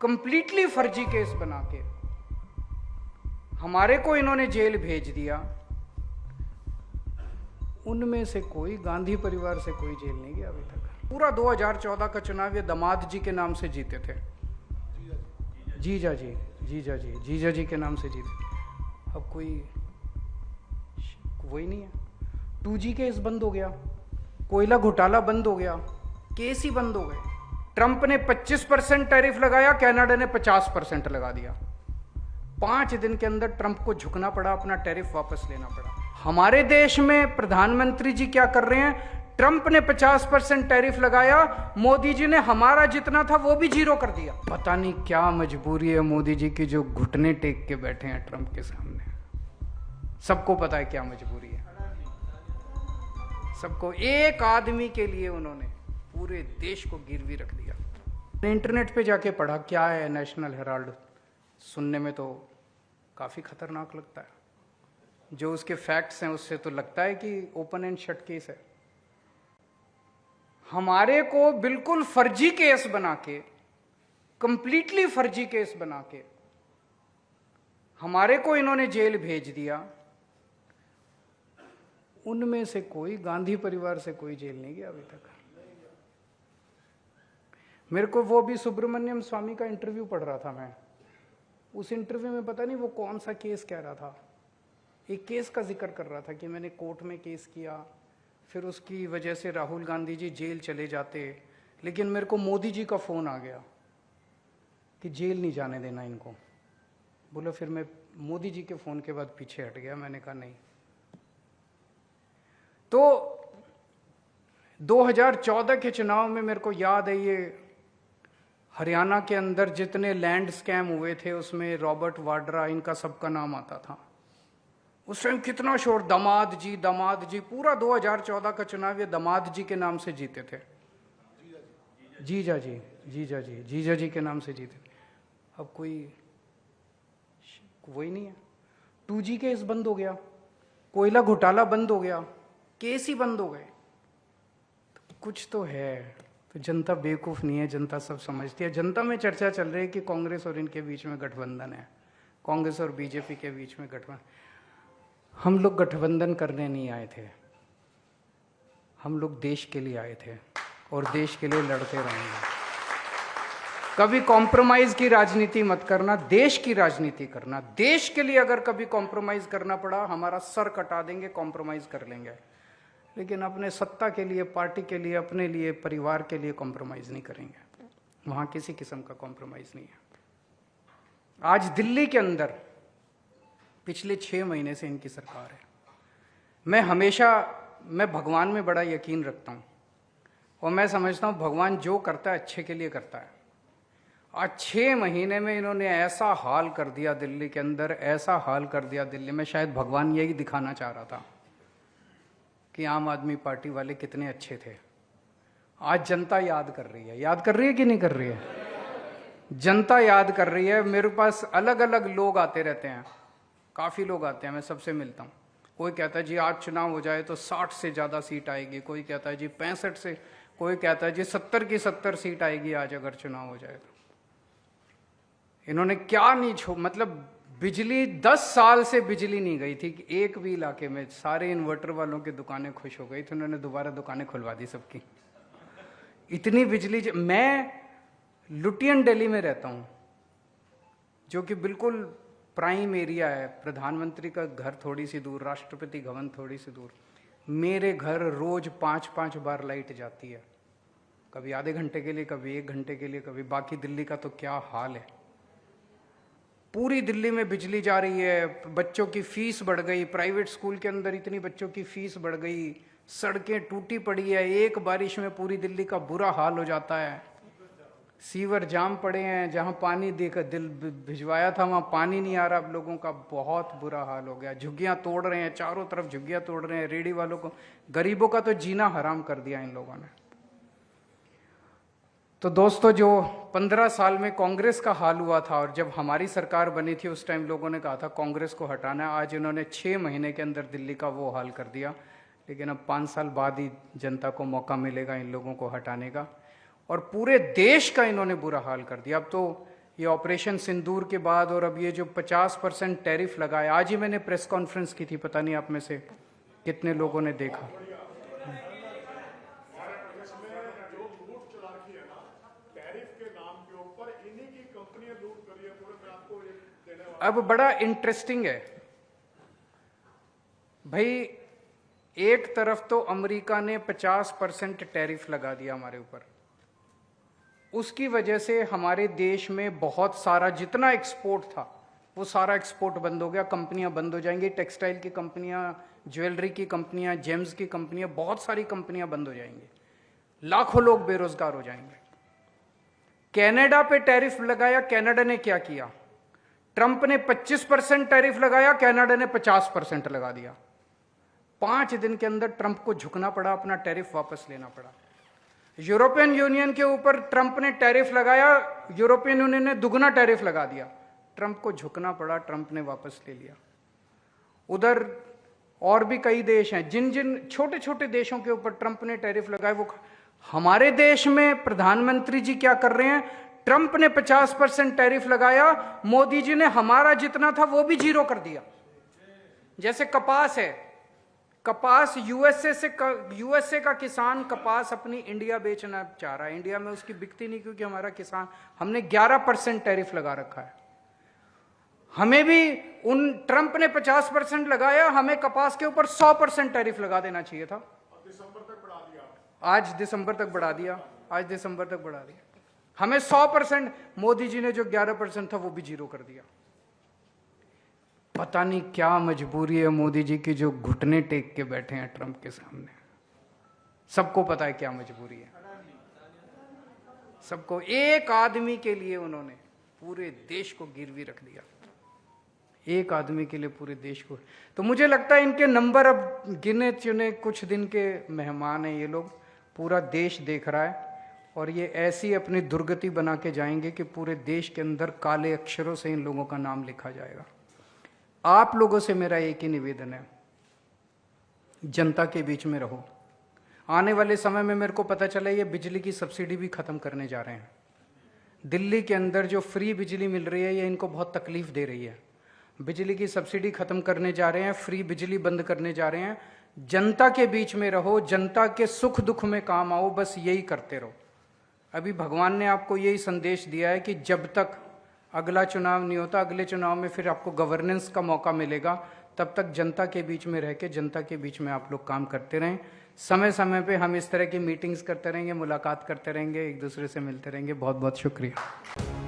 Completely फर्जी case बना के हमारे को इन्होंने जेल भेज दिया। उनमें से कोई, गांधी परिवार से कोई जेल नहीं गया अभी तक। पूरा 2014 का चुनाव ये दामाद जी के नाम से जीते थे। जीजा जी के नाम से जीते। अब कोई वही नहीं है। 2G केस बंद हो गया, कोयला घोटाला बंद हो गया, केस ही बंद हो गए। ट्रंप ने 25% टैरिफ लगाया, कनाडा ने 50% लगा दिया। 5 दिन के अंदर ट्रंप को झुकना पड़ा, अपना टैरिफ वापस लेना पड़ा। हमारे देश में प्रधानमंत्री जी क्या कर रहे हैं? ट्रंप ने 50% टैरिफ लगाया, मोदी जी ने हमारा जितना था वो भी 0 कर दिया। पता नहीं क्या मजबूरी है मोदी जी की, जो घुटने टेक के बैठे हैं ट्रंप के सामने। सबको पता है क्या मजबूरी है सबको। एक आदमी के लिए उन्होंने पूरे देश को गिरवी रख दिया। इंटरनेट पे जाके पढ़ा क्या है नेशनल हेराल्ड, सुनने में तो काफी खतरनाक लगता है। जो उसके फैक्ट्स हैं उससे तो लगता है कि ओपन एंड शट केस है। हमारे को बिल्कुल फर्जी केस बना के, कंप्लीटली फर्जी केस बना के हमारे को इन्होंने जेल भेज दिया। उनमें से कोई, गांधी परिवार से कोई जेल नहीं गया अभी तक। मेरे को वो भी सुब्रमण्यम स्वामी का इंटरव्यू पढ़ रहा था मैं। उस इंटरव्यू में पता नहीं वो कौन सा केस कह रहा था। एक केस का जिक्र कर रहा था कि मैंने कोर्ट में केस किया, फिर उसकी वजह से राहुल गांधी जी जेल चले जाते, लेकिन मेरे को मोदी जी का फोन आ गया कि जेल नहीं जाने देना इनको। बोला फिर मैं मोदी जी के फोन के बाद पीछे हट गया। मैंने कहा नहीं। तो 2014 के चुनाव में मेरे को याद है, ये हरियाणा के अंदर जितने लैंड स्कैम हुए थे उसमें रॉबर्ट वाड्रा, इनका सबका नाम आता था। उस टाइम कितना शोर, दामाद जी। पूरा 2014 का चुनाव ये दामाद जी के नाम से जीते थे। जीजा जी के नाम से जीते। अब कोई वही नहीं है। 2G केस बंद हो गया, कोयला घोटाला बंद हो गया, केस ही बंद हो गए। तो कुछ तो है। तो जनता बेवकूफ नहीं है, जनता सब समझती है। जनता में चर्चा चल रही है कि कांग्रेस और इनके बीच में गठबंधन है, कांग्रेस और बीजेपी के बीच में गठबंधन। हम लोग गठबंधन करने नहीं आए थे, हम लोग देश के लिए आए थे और देश के लिए लड़ते रहेंगे। कभी कॉम्प्रोमाइज की राजनीति मत करना, देश की राजनीति करना। देश के लिए अगर कभी कॉम्प्रोमाइज करना पड़ा, हमारा सर कटा देंगे, कॉम्प्रोमाइज कर लेंगे, लेकिन अपने सत्ता के लिए, पार्टी के लिए, अपने लिए, परिवार के लिए कॉम्प्रोमाइज नहीं करेंगे। वहां किसी किस्म का कॉम्प्रोमाइज नहीं है। आज दिल्ली के अंदर पिछले 6 महीने से इनकी सरकार है। मैं भगवान में बड़ा यकीन रखता हूं और मैं समझता हूं भगवान जो करता है अच्छे के लिए करता है। आज 6 महीने में इन्होंने ऐसा हाल कर दिया दिल्ली के अंदर, ऐसा हाल कर दिया दिल्ली में। शायद भगवान यही दिखाना चाह रहा था कि आम आदमी पार्टी वाले कितने अच्छे थे। आज जनता याद कर रही है कि नहीं कर रही है? जनता याद कर रही है। मेरे पास अलग अलग लोग आते रहते हैं, काफी लोग आते हैं, मैं सबसे मिलता हूँ। कोई कहता है जी आज चुनाव हो जाए तो 60 से ज्यादा सीट आएगी, कोई कहता है जी 65 से, कोई कहता है जी 70 की 70 सीट आएगी आज अगर चुनाव हो जाए तो। इन्होंने क्या नहीं मतलब बिजली 10 साल से बिजली नहीं गई थी कि एक भी इलाके में। सारे इन्वर्टर वालों की दुकानें खुश हो गई थी, उन्होंने दोबारा दुकानें खुलवा दी सबकी। इतनी बिजली। मैं लुटियन दिल्ली में रहता हूं, जो कि बिल्कुल प्राइम एरिया है। प्रधानमंत्री का घर थोड़ी सी दूर, राष्ट्रपति भवन थोड़ी सी दूर। मेरे घर रोज 5-5 बार लाइट जाती है, कभी आधे घंटे के लिए, कभी 1 घंटे के लिए, कभी। बाकी दिल्ली का तो क्या हाल है। पूरी दिल्ली में बिजली जा रही है। बच्चों की फीस बढ़ गई, प्राइवेट स्कूल के अंदर इतनी बच्चों की फीस बढ़ गई। सड़कें टूटी पड़ी है, एक बारिश में पूरी दिल्ली का बुरा हाल हो जाता है। सीवर जाम पड़े हैं, जहां पानी देकर दिल भिजवाया था वहां पानी नहीं आ रहा। अब लोगों का बहुत बुरा हाल हो गया। झुग्गियां तोड़ रहे हैं, चारों तरफ झुग्गियां तोड़ रहे हैं। रेडी वालों को, गरीबों का तो जीना हराम कर दिया इन लोगों ने। तो दोस्तों, जो 15 साल में कांग्रेस का हाल हुआ था और जब हमारी सरकार बनी थी उस टाइम लोगों ने कहा था कांग्रेस को हटाना है। आज इन्होंने 6 महीने के अंदर दिल्ली का वो हाल कर दिया। लेकिन अब 5 साल बाद ही जनता को मौका मिलेगा इन लोगों को हटाने का। और पूरे देश का इन्होंने बुरा हाल कर दिया। अब तो ये ऑपरेशन सिंदूर के बाद और अब ये जो 50% टैरिफ लगाया, आज ही मैंने प्रेस कॉन्फ्रेंस की थी, पता नहीं आप में से कितने लोगों ने देखा। अब बड़ा इंटरेस्टिंग है भाई, एक तरफ तो अमेरिका ने 50% टैरिफ लगा दिया हमारे ऊपर, उसकी वजह से हमारे देश में बहुत सारा जितना एक्सपोर्ट था वो सारा एक्सपोर्ट बंद हो गया, कंपनियां बंद हो जाएंगी, टेक्सटाइल की कंपनियां, ज्वेलरी की कंपनियां, जेम्स की कंपनियां, बहुत सारी कंपनियां बंद हो जाएंगी, लाखों लोग बेरोजगार हो जाएंगे। कनाडा पे टैरिफ लगाया, कनाडा ने क्या किया, ट्रंप ने 25% टैरिफ लगाया, कनाडा ने 50% लगा दिया। 5 दिन के अंदर ट्रंप को झुकना पड़ा, अपना टैरिफ वापस लेना पड़ा। यूरोपियन यूनियन के ऊपर ट्रंप ने टैरिफ लगाया, यूरोपियन यूनियन ने दुगना टैरिफ लगा दिया, ट्रंप को झुकना पड़ा, ट्रंप ने वापस ले लिया। उधर और भी कई देश हैं, जिन जिन छोटे छोटे देशों के ऊपर ट्रंप ने टैरिफ लगाए वो, हमारे देश में प्रधानमंत्री जी क्या कर रहे हैं, ट्रंप ने 50% टैरिफ लगाया, मोदी जी ने हमारा जितना था वो भी जीरो कर दिया। जैसे कपास है, कपास यूएसए का किसान कपास अपनी इंडिया बेचना चाह रहा है, इंडिया में उसकी बिकती नहीं क्योंकि हमारा किसान, हमने 11% टैरिफ लगा रखा है। हमें भी उन ट्रंप ने 50% लगाया, हमें कपास के ऊपर 100% टैरिफ लगा देना चाहिए था। दिसंबर तक बढ़ा दिया, आज दिसंबर तक बढ़ा दिया, आज दिसंबर तक बढ़ा दिया। हमें 100%, मोदी जी ने जो 11% था वो भी जीरो कर दिया। पता नहीं क्या मजबूरी है मोदी जी की जो घुटने टेक के बैठे हैं ट्रंप के सामने। सबको पता है क्या मजबूरी है, सबको। एक आदमी के लिए उन्होंने पूरे देश को गिरवी रख दिया, एक आदमी के लिए पूरे देश को। तो मुझे लगता है इनके नंबर अब गिने चुने कुछ दिन के मेहमान हैं ये लोग, पूरा देश देख रहा है और ये ऐसी अपनी दुर्गति बना के जाएंगे कि पूरे देश के अंदर काले अक्षरों से इन लोगों का नाम लिखा जाएगा। आप लोगों से मेरा एक ही निवेदन है, जनता के बीच में रहो। आने वाले समय में मेरे को पता चला ये बिजली की सब्सिडी भी खत्म करने जा रहे हैं। दिल्ली के अंदर जो फ्री बिजली मिल रही है ये इनको बहुत तकलीफ दे रही है। बिजली की सब्सिडी खत्म करने जा रहे हैं, फ्री बिजली बंद करने जा रहे हैं। जनता के बीच में रहो, जनता के सुख दुख में काम आओ, बस यही करते रहो। अभी भगवान ने आपको यही संदेश दिया है कि जब तक अगला चुनाव नहीं होता, अगले चुनाव में फिर आपको गवर्नेंस का मौका मिलेगा, तब तक जनता के बीच में रह के जनता के बीच में आप लोग काम करते रहें। समय समय पे हम इस तरह की मीटिंग्स करते रहेंगे, मुलाकात करते रहेंगे, एक दूसरे से मिलते रहेंगे। बहुत बहुत शुक्रिया।